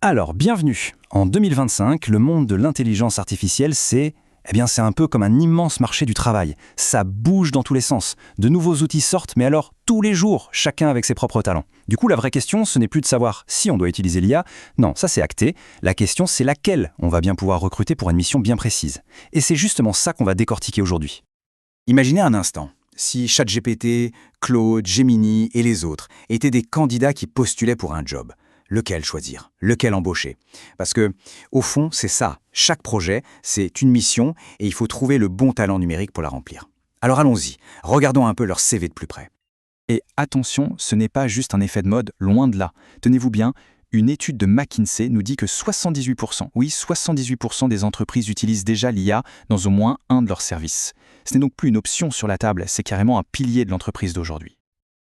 Alors, bienvenue. En 2025, le monde de l'intelligence artificielle, c'est un peu comme un immense marché du travail. Ça bouge dans tous les sens. De nouveaux outils sortent, mais alors tous les jours, chacun avec ses propres talents. Du coup, la vraie question, ce n'est plus de savoir si on doit utiliser l'IA. Non, ça c'est acté. La question, c'est laquelle on va bien pouvoir recruter pour une mission bien précise. Et c'est justement ça qu'on va décortiquer aujourd'hui. Imaginez un instant, si ChatGPT, Claude, Gemini et les autres étaient des candidats qui postulaient pour un job. Lequel choisir? Lequel embaucher? Parce que, au fond, c'est ça. Chaque projet, c'est une mission et il faut trouver le bon talent numérique pour la remplir. Alors allons-y, regardons un peu leur CV de plus près. Et attention, ce n'est pas juste un effet de mode, loin de là. Tenez-vous bien, une étude de McKinsey nous dit que 78% des entreprises utilisent déjà l'IA dans au moins un de leurs services. Ce n'est donc plus une option sur la table, c'est carrément un pilier de l'entreprise d'aujourd'hui.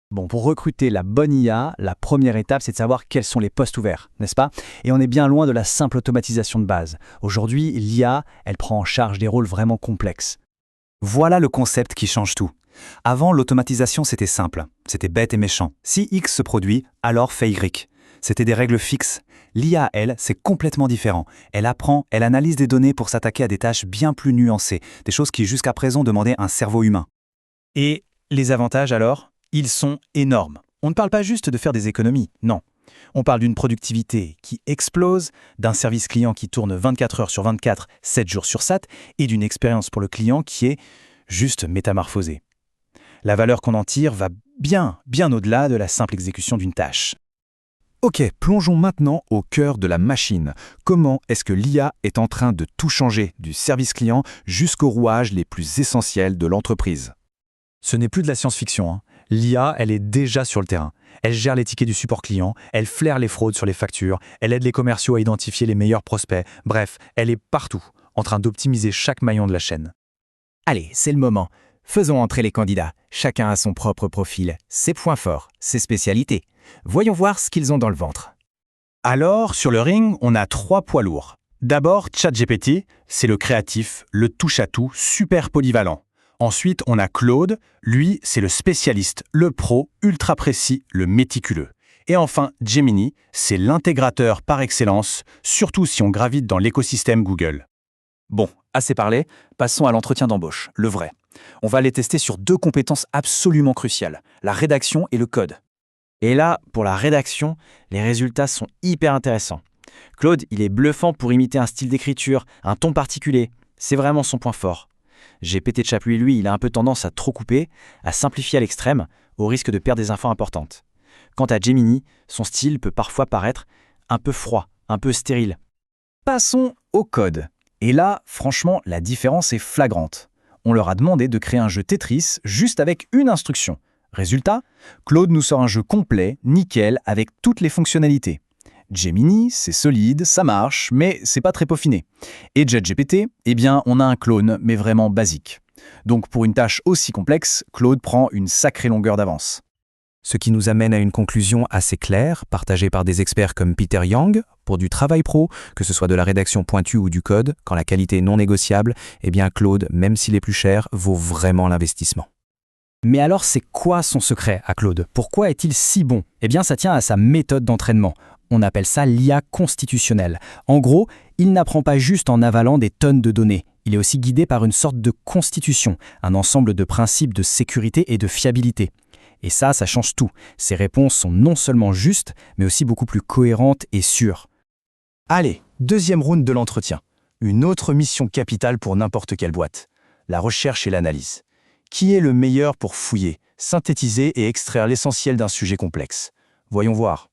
Bon, pour recruter la bonne IA, la première étape, c'est de savoir quels sont les postes ouverts, n'est-ce pas? Et on est bien loin de la simple automatisation de base. Aujourd'hui, l'IA, elle prend en charge des rôles vraiment complexes. Voilà le concept qui change tout. Avant, l'automatisation, c'était simple. C'était bête et méchant. Si X se produit, alors fait Y. C'était des règles fixes. L'IA, elle, c'est complètement différent. Elle apprend, elle analyse des données pour s'attaquer à des tâches bien plus nuancées, des choses qui jusqu'à présent demandaient un cerveau humain. Et les avantages alors? Ils sont énormes. On ne parle pas juste de faire des économies, non. On parle d'une productivité qui explose, d'un service client qui tourne 24 heures sur 24, 7 jours sur 7, et d'une expérience pour le client qui est juste métamorphosée. La valeur qu'on en tire va bien au-delà de la simple exécution d'une tâche. Ok, plongeons maintenant au cœur de la machine. Comment est-ce que l'IA est en train de tout changer, du service client jusqu'aux rouages les plus essentiels de l'entreprise? Ce n'est plus de la science-fiction, hein. L'IA, elle est déjà sur le terrain. Elle gère les tickets du support client, elle flaire les fraudes sur les factures, elle aide les commerciaux à identifier les meilleurs prospects. Bref, elle est partout, en train d'optimiser chaque maillon de la chaîne. Allez, c'est le moment. Faisons entrer les candidats. Chacun a son propre profil, ses points forts, ses spécialités. Voyons voir ce qu'ils ont dans le ventre. Alors, sur le ring, on a 3 poids lourds. D'abord, ChatGPT, c'est le créatif, le touche-à-tout, super polyvalent. Ensuite, on a Claude, lui, c'est le spécialiste, le pro, ultra précis, le méticuleux. Et enfin, Gemini, c'est l'intégrateur par excellence, surtout si on gravite dans l'écosystème Google. Bon, assez parlé, passons à l'entretien d'embauche, le vrai. On va les tester sur 2 compétences absolument cruciales, la rédaction et le code. Et là, pour la rédaction, les résultats sont hyper intéressants. Claude, il est bluffant pour imiter un style d'écriture, un ton particulier. C'est vraiment son point fort. GPT-Chapuis, lui, il a un peu tendance à trop couper, à simplifier à l'extrême, au risque de perdre des infos importantes. Quant à Gemini, son style peut parfois paraître un peu froid, un peu stérile. Passons au code. Et là, franchement, la différence est flagrante. On leur a demandé de créer un jeu Tetris juste avec une instruction. Résultat, Claude nous sort un jeu complet, nickel, avec toutes les fonctionnalités. Gemini, c'est solide, ça marche, mais c'est pas très peaufiné. Et ChatGPT, on a un clone, mais vraiment basique. Donc pour une tâche aussi complexe, Claude prend une sacrée longueur d'avance. Ce qui nous amène à une conclusion assez claire, partagée par des experts comme Peter Yang. Pour du travail pro, que ce soit de la rédaction pointue ou du code, quand la qualité est non négociable, Claude, même s'il est plus cher, vaut vraiment l'investissement. Mais alors c'est quoi son secret à Claude? Pourquoi est-il si bon? Ça tient à sa méthode d'entraînement. On appelle ça l'IA constitutionnelle. En gros, il n'apprend pas juste en avalant des tonnes de données. Il est aussi guidé par une sorte de constitution, un ensemble de principes de sécurité et de fiabilité. Et ça change tout. Ses réponses sont non seulement justes, mais aussi beaucoup plus cohérentes et sûres. Allez, deuxième round de l'entretien. Une autre mission capitale pour n'importe quelle boîte. La recherche et l'analyse. Qui est le meilleur pour fouiller, synthétiser et extraire l'essentiel d'un sujet complexe? Voyons voir.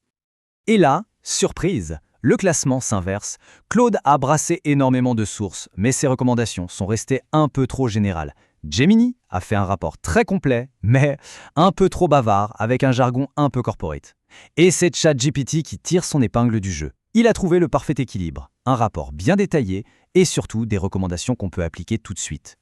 Et là, surprise, le classement s'inverse. Claude a brassé énormément de sources, mais ses recommandations sont restées un peu trop générales. Gemini a fait un rapport très complet, mais un peu trop bavard, avec un jargon un peu corporate. Et c'est ChatGPT qui tire son épingle du jeu. Il a trouvé le parfait équilibre, un rapport bien détaillé et surtout des recommandations qu'on peut appliquer tout de suite.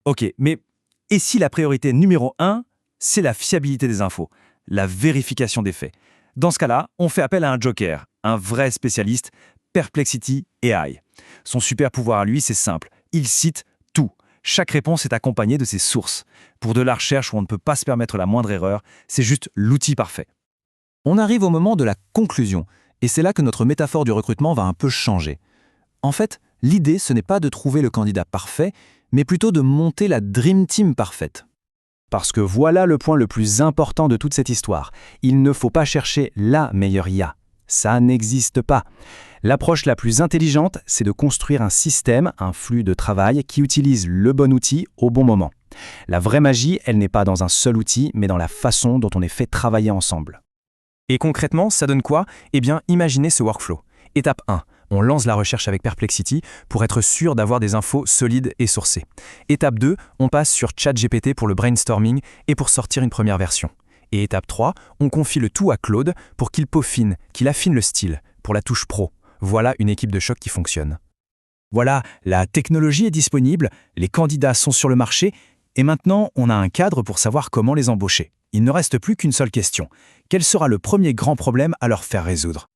Ok, mais et si la priorité numéro 1, c'est la fiabilité des infos, la vérification des faits? Dans ce cas-là, on fait appel à un joker, un vrai spécialiste, Perplexity AI. Son super pouvoir à lui, c'est simple, il cite tout. Chaque réponse est accompagnée de ses sources. Pour de la recherche où on ne peut pas se permettre la moindre erreur, c'est juste l'outil parfait. On arrive au moment de la conclusion. Et c'est là que notre métaphore du recrutement va un peu changer. En fait, l'idée, ce n'est pas de trouver le candidat parfait, mais plutôt de monter la Dream Team parfaite. Parce que voilà le point le plus important de toute cette histoire. Il ne faut pas chercher la meilleure IA. Ça n'existe pas. L'approche la plus intelligente, c'est de construire un système, un flux de travail qui utilise le bon outil au bon moment. La vraie magie, elle n'est pas dans un seul outil, mais dans la façon dont on est fait travailler ensemble. Et concrètement, ça donne quoi? Eh bien, imaginez ce workflow. Étape 1. On lance la recherche avec Perplexity pour être sûr d'avoir des infos solides et sourcées. Étape 2, on passe sur ChatGPT pour le brainstorming et pour sortir une première version. Et étape 3, on confie le tout à Claude pour qu'il peaufine, qu'il affine le style, pour la touche pro. Voilà une équipe de choc qui fonctionne. Voilà, la technologie est disponible, les candidats sont sur le marché, et maintenant on a un cadre pour savoir comment les embaucher. Il ne reste plus qu'une seule question. Quel sera le premier grand problème à leur faire résoudre?